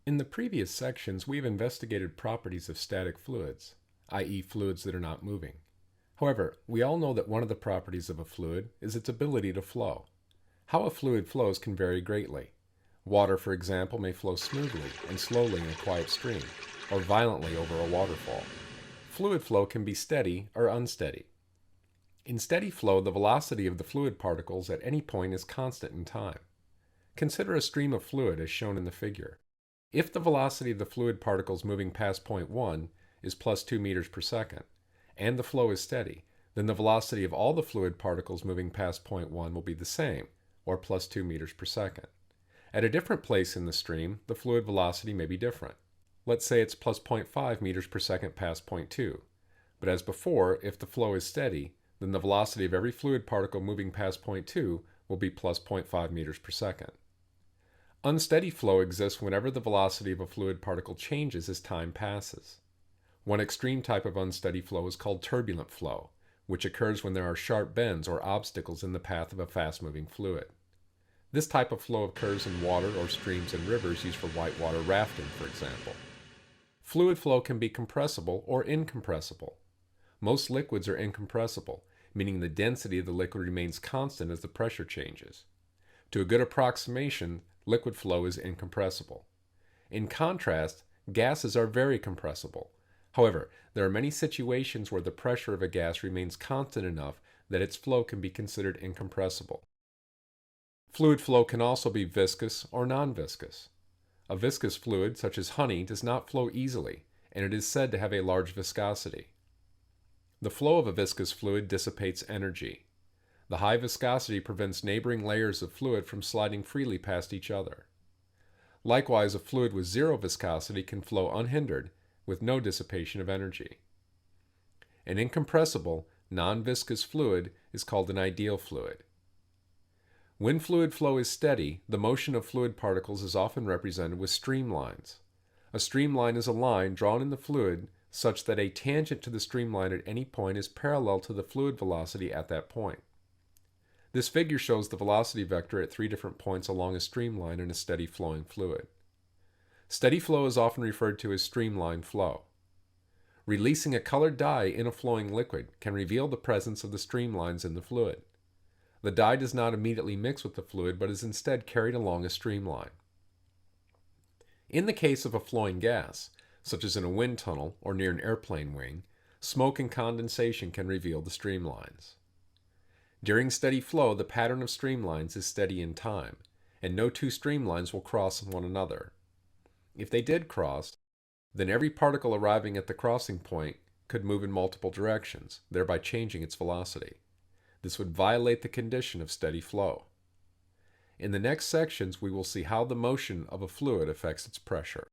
In the previous sections, we've investigated properties of static fluids, i.e. fluids that are not moving. However, we all know that one of the properties of a fluid is its ability to flow. How a fluid flows can vary greatly. Water, for example, may flow smoothly and slowly in a quiet stream, or violently over a waterfall. Fluid flow can be steady or unsteady. In steady flow, the velocity of the fluid particles at any point is constant in time. Consider a stream of fluid as shown in the figure. If the velocity of the fluid particles moving past point 1 is plus 2 meters per second, and the flow is steady, then the velocity of all the fluid particles moving past point 1 will be the same, or plus 2 meters per second. At a different place in the stream, the fluid velocity may be different. Let's say it's plus 0.5 meters per second past point 2. But as before, if the flow is steady, then the velocity of every fluid particle moving past point 2 will be plus 0.5 meters per second. Unsteady flow exists whenever the velocity of a fluid particle changes as time passes. One extreme type of unsteady flow is called turbulent flow, which occurs when there are sharp bends or obstacles in the path of a fast-moving fluid. This type of flow occurs in water or streams and rivers used for whitewater rafting, for example. Fluid flow can be compressible or incompressible. Most liquids are incompressible, meaning the density of the liquid remains constant as the pressure changes. To a good approximation, liquid flow is incompressible. In contrast, gases are very compressible. However, there are many situations where the pressure of a gas remains constant enough that its flow can be considered incompressible. Fluid flow can also be viscous or non-viscous. A viscous fluid, such as honey, does not flow easily, and it is said to have a large viscosity. The flow of a viscous fluid dissipates energy. The high viscosity prevents neighboring layers of fluid from sliding freely past each other. Likewise, a fluid with zero viscosity can flow unhindered with no dissipation of energy. An incompressible, non-viscous fluid is called an ideal fluid. When fluid flow is steady, the motion of fluid particles is often represented with streamlines. A streamline is a line drawn in the fluid such that a tangent to the streamline at any point is parallel to the fluid velocity at that point. This figure shows the velocity vector at 3 different points along a streamline in a steady flowing fluid. Steady flow is often referred to as streamline flow. Releasing a colored dye in a flowing liquid can reveal the presence of the streamlines in the fluid. The dye does not immediately mix with the fluid but is instead carried along a streamline. In the case of a flowing gas, such as in a wind tunnel or near an airplane wing, smoke and condensation can reveal the streamlines. During steady flow, the pattern of streamlines is steady in time, and no two streamlines will cross one another. If they did cross, then every particle arriving at the crossing point could move in multiple directions, thereby changing its velocity. This would violate the condition of steady flow. In the next sections, we will see how the motion of a fluid affects its pressure.